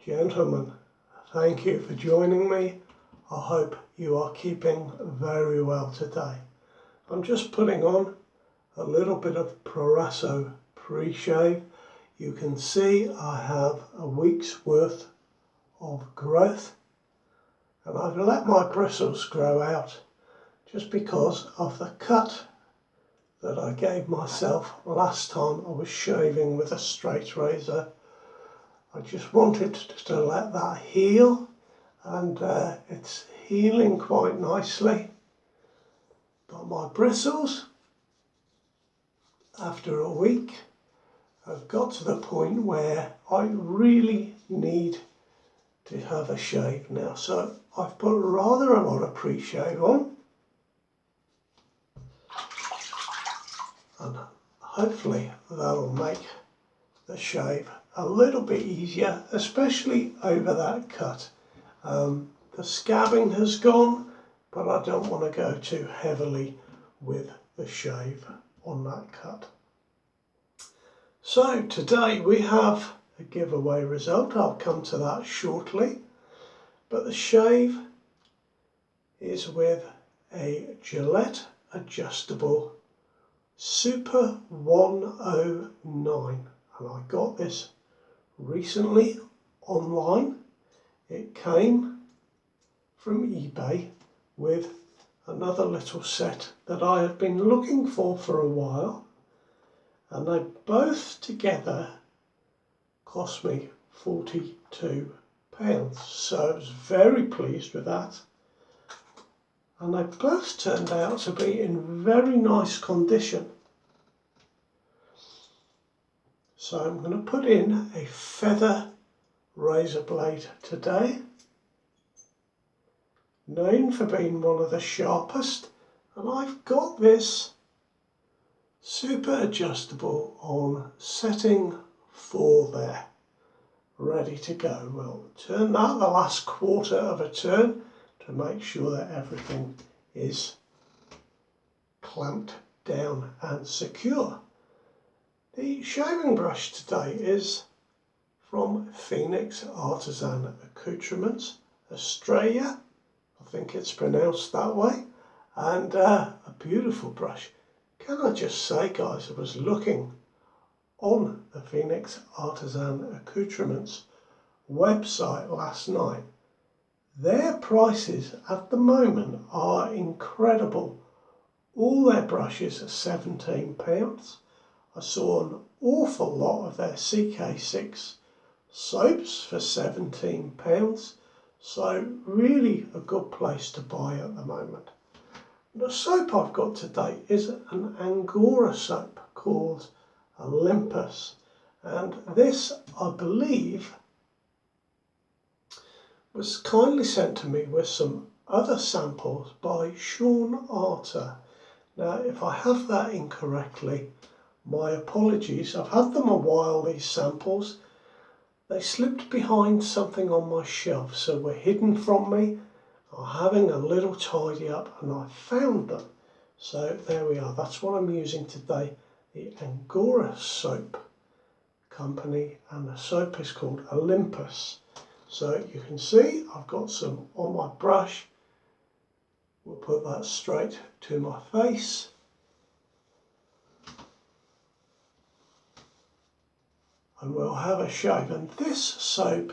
Gentlemen, thank you for joining me. I hope you are keeping very well today. I'm just putting on a little bit of Proraso pre-shave. You can see I have a week's worth of growth, and I've let my bristles grow out just because of the cut that I gave myself last time I was shaving with a straight razor. I just wanted to let that heal, and it's healing quite nicely. But my bristles, after a week, have got to the point where I really need to have a shave now. So I've put rather a lot of pre-shave on, and hopefully that'll make the shave a little bit easier, especially over that cut. The scabbing has gone, but I don't want to go too heavily with the shave on that cut. So today we have a giveaway result. I'll come to that shortly, but the shave is with a Gillette adjustable Super 109, and I got this recently online. It came from eBay with another little set that I have been looking for a while, and they both together cost me £42, so I was very pleased with that. And they both turned out to be in very nice condition. So I'm going to put in a feather razor blade today, known for being one of the sharpest, and I've got this super adjustable on setting 4 there, ready to go. We'll turn that the last quarter of a turn to make sure that everything is clamped down and secure. The shaving brush today is from Phoenix Artisan Accoutrements, Australia. I think it's pronounced that way, and a beautiful brush. Can I just say, guys, I was looking on the Phoenix Artisan Accoutrements website last night. Their prices at the moment are incredible. All their brushes are £17. I saw an awful lot of their CK6 soaps for £17. So really a good place to buy at the moment. The soap I've got today is an Angora soap called Olympus. And this, I believe, was kindly sent to me with some other samples by Sean Arter. Now, if I have that incorrectly, my apologies. I've had them a while, these samples. They slipped behind something on my shelf, so were hidden from me. I'm having a little tidy up and I found them. So there we are. That's what I'm using today, the Angora soap company, and the soap is called Olympus. So you can see I've got some on my brush. We'll put that straight to my face. And we'll have a shave. And this soap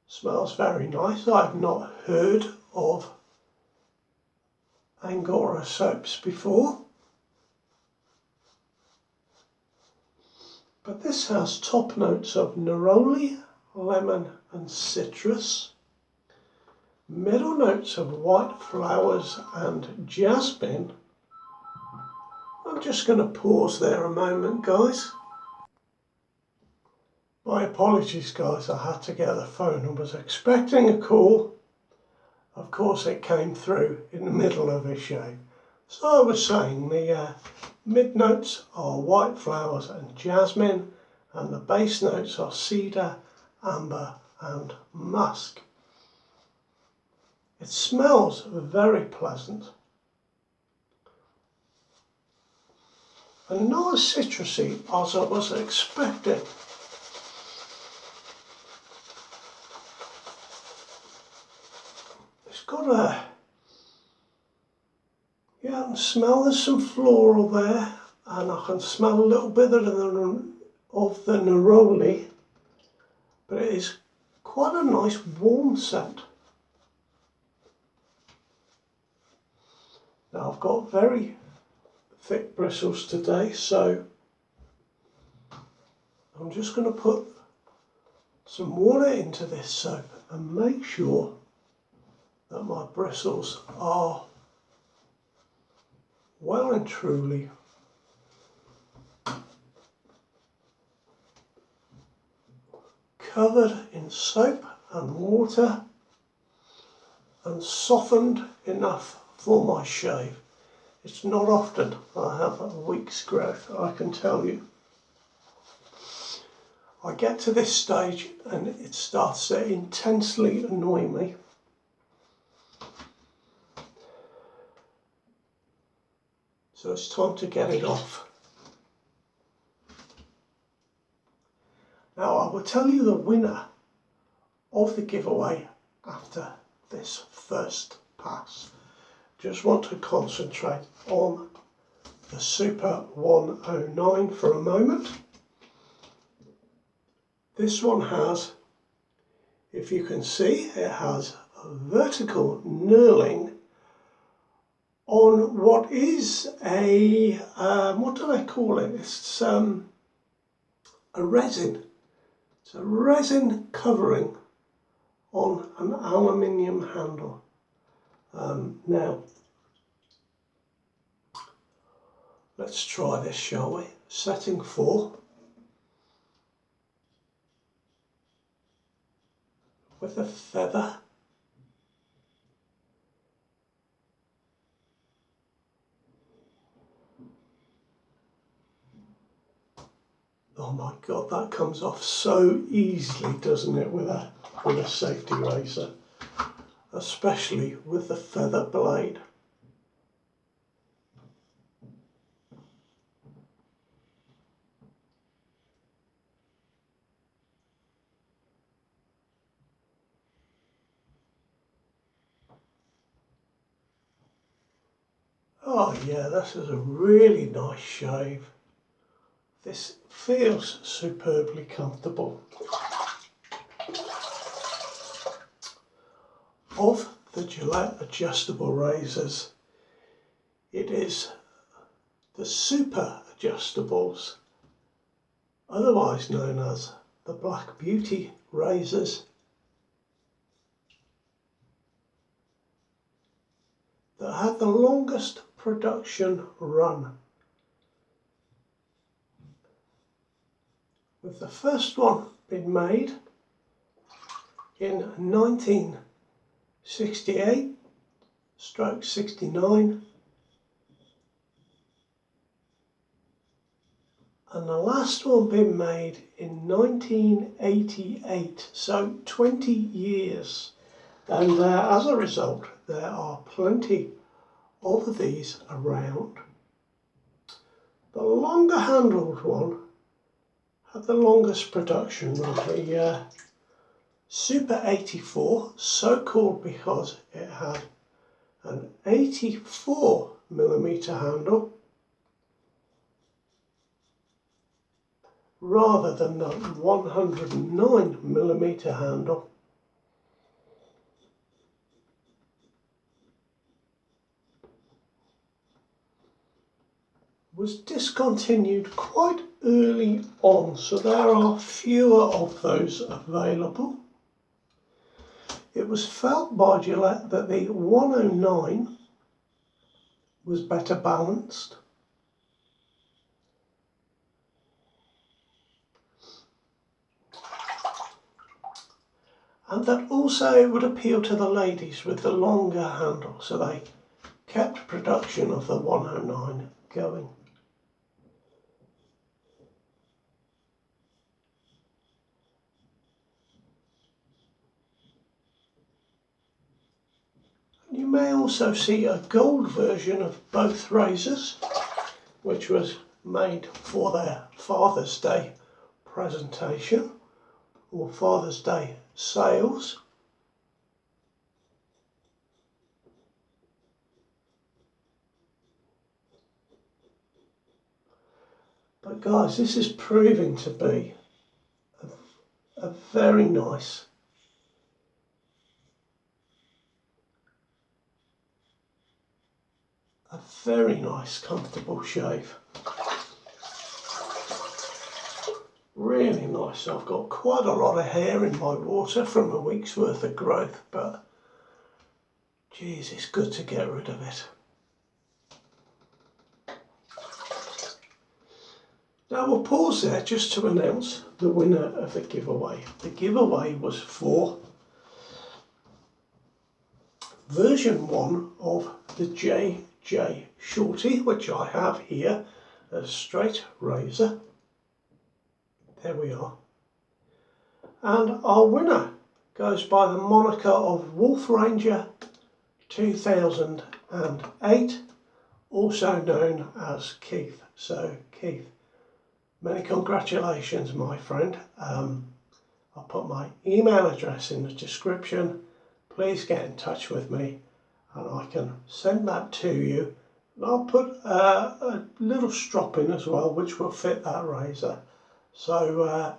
smells very nice. I've not heard of Angora soaps before. But this has top notes of neroli, lemon and citrus, middle notes of white flowers and jasmine. I'm just going to pause there a moment, guys. My apologies, guys, I had to get the phone. I was expecting a call. Of course it came through in the middle of a shave. So I was saying the mid notes are white flowers and jasmine, and the base notes are cedar, amber and musk. It smells very pleasant and not as citrusy as I was expecting. got a, yeah, I can smell there's some floral there, and I can smell a little bit of the neroli, but it is quite a nice warm scent. Now I've got very thick bristles today, so I'm just going to put some water into this soap and make sure that my bristles are well and truly covered in soap and water and softened enough for my shave. It's not often I have a week's growth, I can tell you. I get to this stage and it starts to intensely annoy me. So it's time to get it off. Now I will tell you the winner of the giveaway after this first pass. Just want to concentrate on the Super 109 for a moment. This one has, if you can see, it has a vertical knurling on what is a, what do they call it? It's a resin. It's a resin covering on an aluminium handle. Now, let's try this, shall we? Setting 4. With a feather. Oh my God, that comes off so easily, doesn't it, with a safety razor, especially with the feather blade. Oh yeah, this is a really nice shave. This feels superbly comfortable. Of the Gillette adjustable razors, it is the Super Adjustables, otherwise known as the Black Beauty razors, that had the longest production run, with the first one being made in 1968/69 and the last one being made in 1988, so 20 years. And as a result, there are plenty of these around. The longer handled one had the longest production run, the Super 84, so called because it had an 84mm handle rather than the 109mm handle. Was discontinued quite early on, so there are fewer of those available. It was felt by Gillette that the 109 was better balanced, and that also it would appeal to the ladies with the longer handle, so they kept production of the 109 going. You may also see a gold version of both razors, which was made for their Father's Day presentation or Father's Day sales. But guys, this is proving to be a very nice comfortable shave. Really nice. I've got quite a lot of hair in my water from a week's worth of growth, but geez, it's good to get rid of it. Now we'll pause there just to announce the winner of the giveaway. The giveaway was for version 1 of the JJ Shorty, which I have here, a straight razor. There we are. And our winner goes by the moniker of Wolf Ranger 2008, also known as Keith. So Keith, many congratulations, my friend. I'll put my email address in the description. Please get in touch with me and I can send that to you. And I'll put a little strop in as well, which will fit that razor. So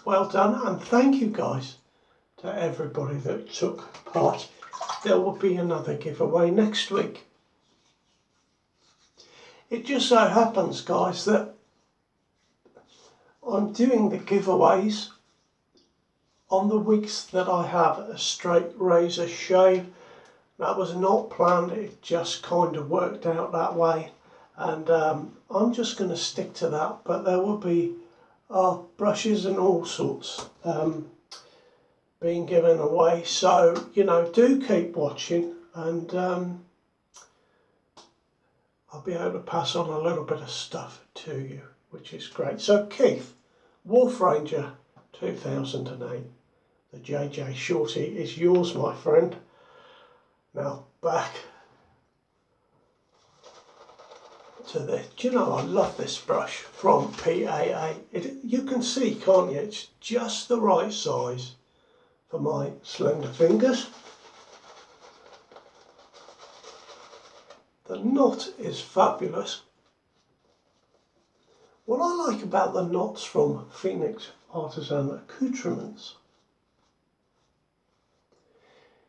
well done, and thank you guys to everybody that took part. There will be another giveaway next week. It just so happens, guys, that I'm doing the giveaways on the weeks that I have a straight razor shave. That was not planned, it just kind of worked out that way, and I'm just going to stick to that. But there will be brushes and all sorts being given away, so you know, do keep watching, and I'll be able to pass on a little bit of stuff to you, which is great. So Keith, Wolf Ranger 2008, the JJ Shorty is yours, my friend. Now back to this. Do you know, I love this brush from PAA. You can see, can't you? It's just the right size for my slender fingers. The knot is fabulous. What I like about the knots from Phoenix Artisan Accoutrements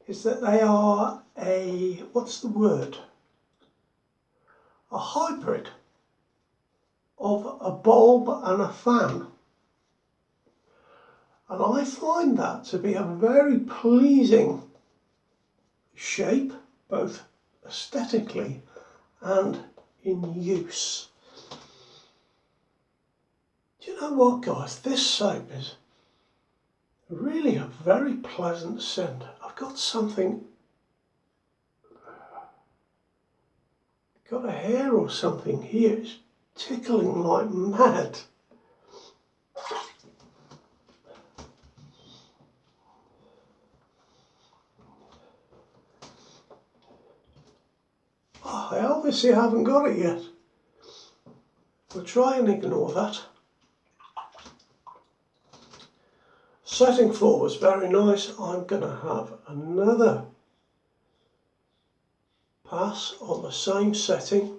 is that they are a, what's the word? A hybrid of a bulb and a fan. And I find that to be a very pleasing shape, both aesthetically and in use. Do you know what, guys? This soap is really a very pleasant scent. I've got something, got a hair or something here. It's tickling like mad. Oh, I obviously haven't got it yet. We'll try and ignore that. Setting 4 was very nice. I'm going to have another pass on the same setting.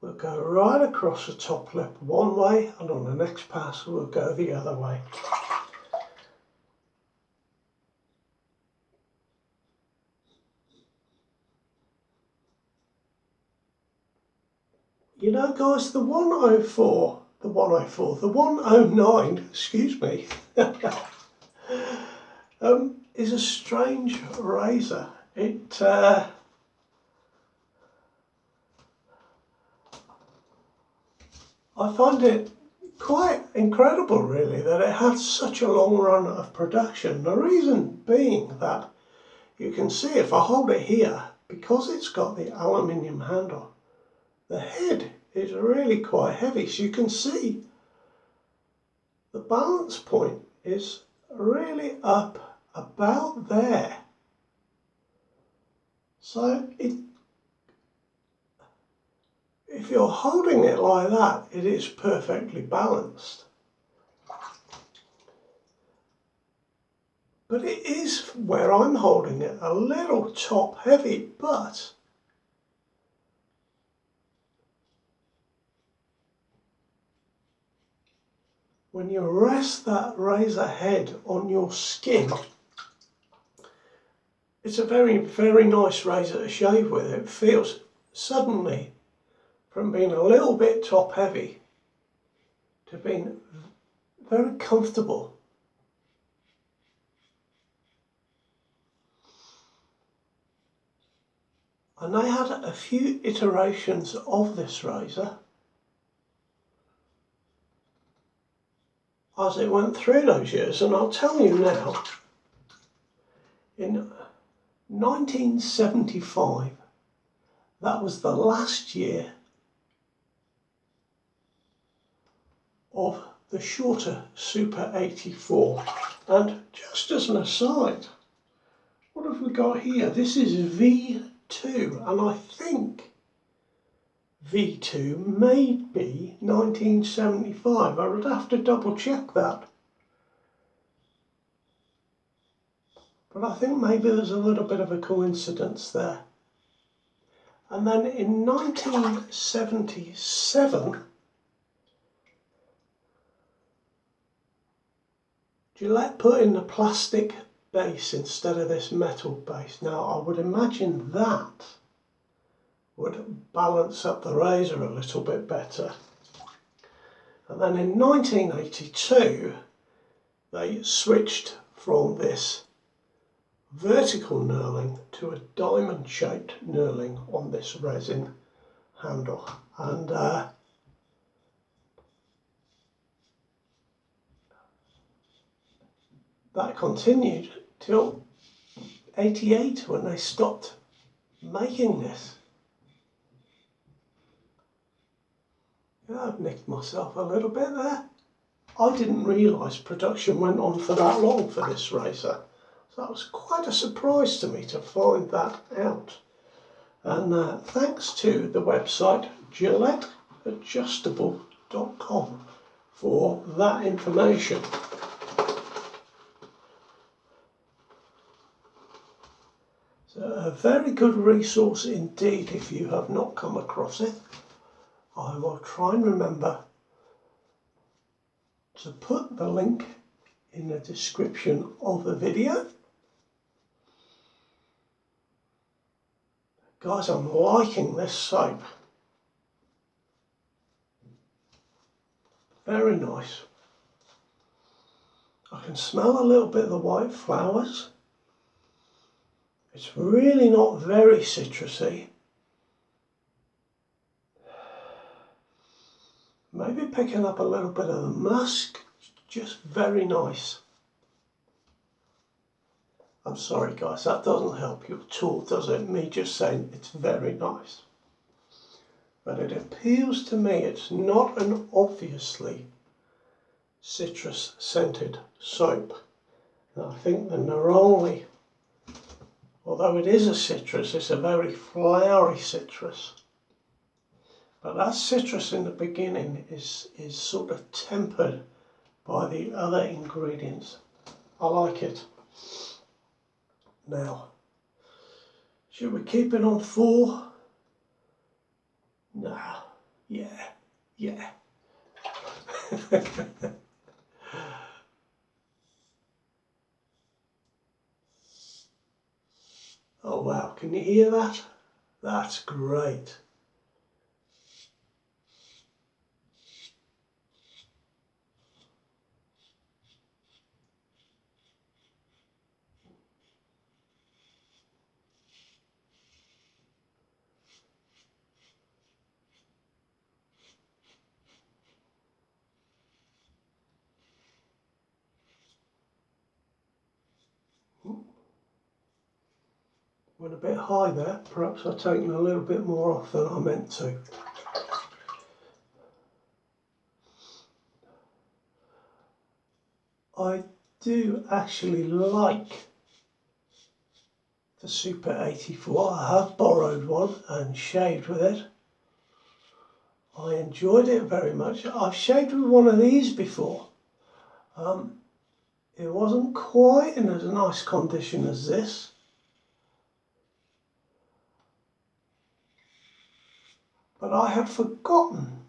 We'll go right across the top lip one way, and on the next pass we'll go the other way. You know, guys, the 109, excuse me, is a strange razor. I find it quite incredible, really, that it had such a long run of production. The reason being that you can see, if I hold it here, because it's got the aluminium handle, the head is really quite heavy, so you can see the balance point is really up about there. So if you're holding it like that, it is perfectly balanced. But it is, where I'm holding it, a little top heavy, but when you rest that razor head on your skin, it's a very, very nice razor to shave with. It feels suddenly from being a little bit top heavy to being very comfortable. And I had a few iterations of this razor as it went through those years, and I'll tell you now, in 1975, that was the last year of the shorter Super 84. And just as an aside, what have we got here? This is V2, and I think V2 may be 1975. I would have to double check that. But I think maybe there's a little bit of a coincidence there. And then in 1977, Gillette put in the plastic base instead of this metal base. Now I would imagine that would balance up the razor a little bit better. And then in 1982, they switched from this vertical knurling to a diamond shaped knurling on this resin handle, and that continued till 88 when they stopped making this. Yeah, I've nicked myself a little bit there. I didn't realise production went on for that long for this razor. So that was quite a surprise to me to find that out. And thanks to the website GilletteAdjustable.com for that information. So a very good resource indeed if you have not come across it. I will try and remember to put the link in the description of the video. Guys, I'm liking this soap. Very nice. I can smell a little bit of the white flowers. It's really not very citrusy. Maybe picking up a little bit of the musk. Just very nice. I'm sorry guys, that doesn't help you at all, does it? Me just saying it's very nice. But it appeals to me it's not an obviously citrus scented soap. And I think the neroli, although it is a citrus, it's a very flowery citrus. But that citrus in the beginning is sort of tempered by the other ingredients. I like it. Now, should we keep it on 4? Nah, yeah. Oh wow, can you hear that? That's great. Went a bit high there, perhaps I've taken a little bit more off than I meant to. I do actually like the Super 84. I have borrowed one and shaved with it. I enjoyed it very much. I've shaved with one of these before. It wasn't quite in as nice condition as this. But I had forgotten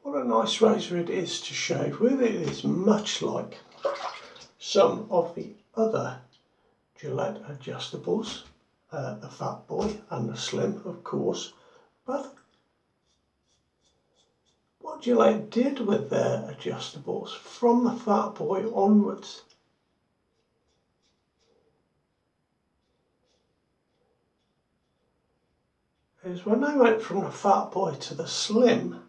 what a nice razor it is to shave with. It is much like some of the other Gillette adjustables, the Fat Boy and the Slim, of course. But what Gillette did with their adjustables from the Fat Boy onwards is when they went from the Fat Boy to the Slim,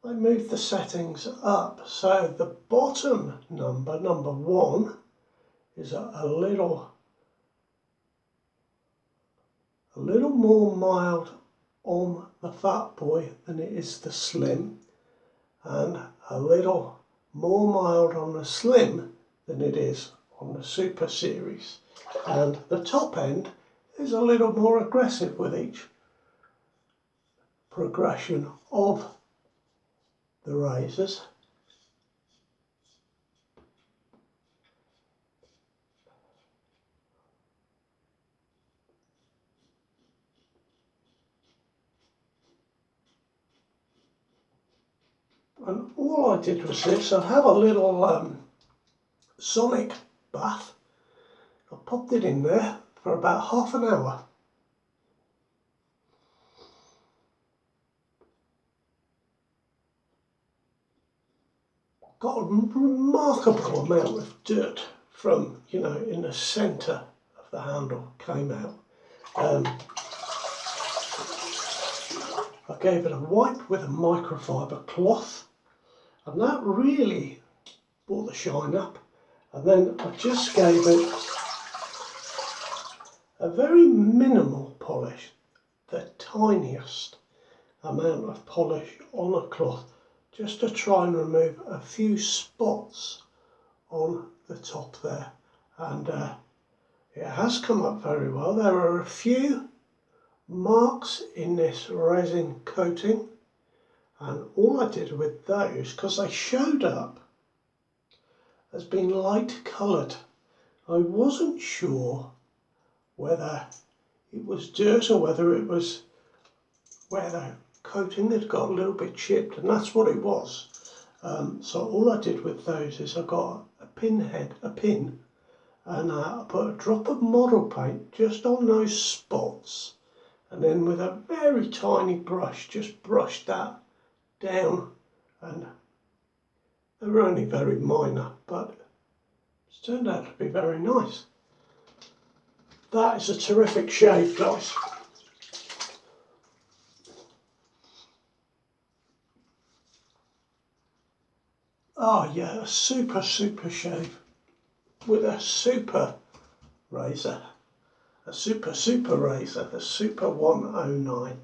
they moved the settings up. So the bottom number 1, is a little more mild on the Fat Boy than it is the Slim, and a little more mild on the Slim than it is on the Super Series. And the top end is a little more aggressive with each progression of the razors. And all I did was this. I have a little sonic bath. I popped it in there for about half an hour. Got a remarkable amount of dirt from, in the centre of the handle came out. I gave it a wipe with a microfiber cloth, and that really brought the shine up. And then I just gave it a very minimal polish, the tiniest amount of polish on a cloth, just to try and remove a few spots on the top there. And it has come up very well. There are a few marks in this resin coating, and all I did with those, because they showed up as being light coloured, I wasn't sure whether it was dirt or whether it was where the coating had got a little bit chipped, and that's what it was. So all I did with those is I got a pin, and I put a drop of model paint just on those spots, and then with a very tiny brush just brushed that down, and they were only very minor, but it's turned out to be very nice. That is a terrific shave, guys. Oh yeah, a super shave with a super razor, a super razor, the Super 109.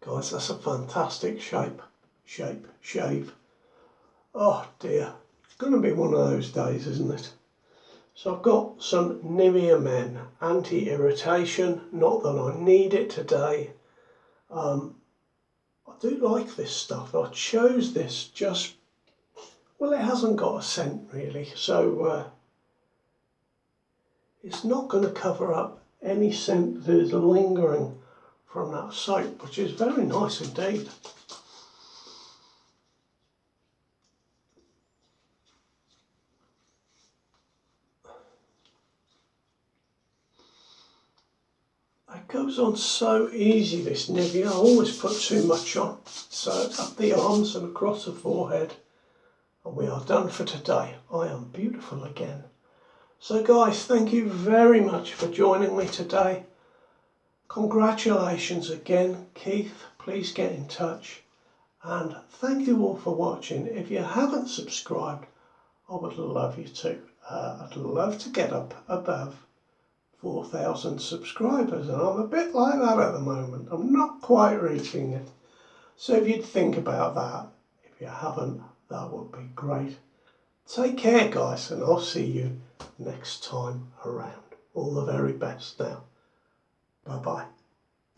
Guys, that's a fantastic shave. Oh dear, it's going to be one of those days, isn't it? So I've got some Nivea Men anti-irritation, not that I need it today. I do like this stuff. I chose this just, well, it hasn't got a scent really, so it's not going to cover up any scent that is lingering from that soap, which is very nice indeed. It goes on so easy, this Nivea. I always put too much on. So up the arms and across the forehead, and we are done for today. I am beautiful again. So guys, thank you very much for joining me today. Congratulations again, Keith. Please get in touch. And thank you all for watching. If you haven't subscribed, I would love you to. I'd love to get up above 4,000 subscribers, and I'm a bit like that at the moment. I'm not quite reaching it. So if you'd think about that, if you haven't, that would be great. Take care, guys, and I'll see you next time around. All the very best now. Bye-bye.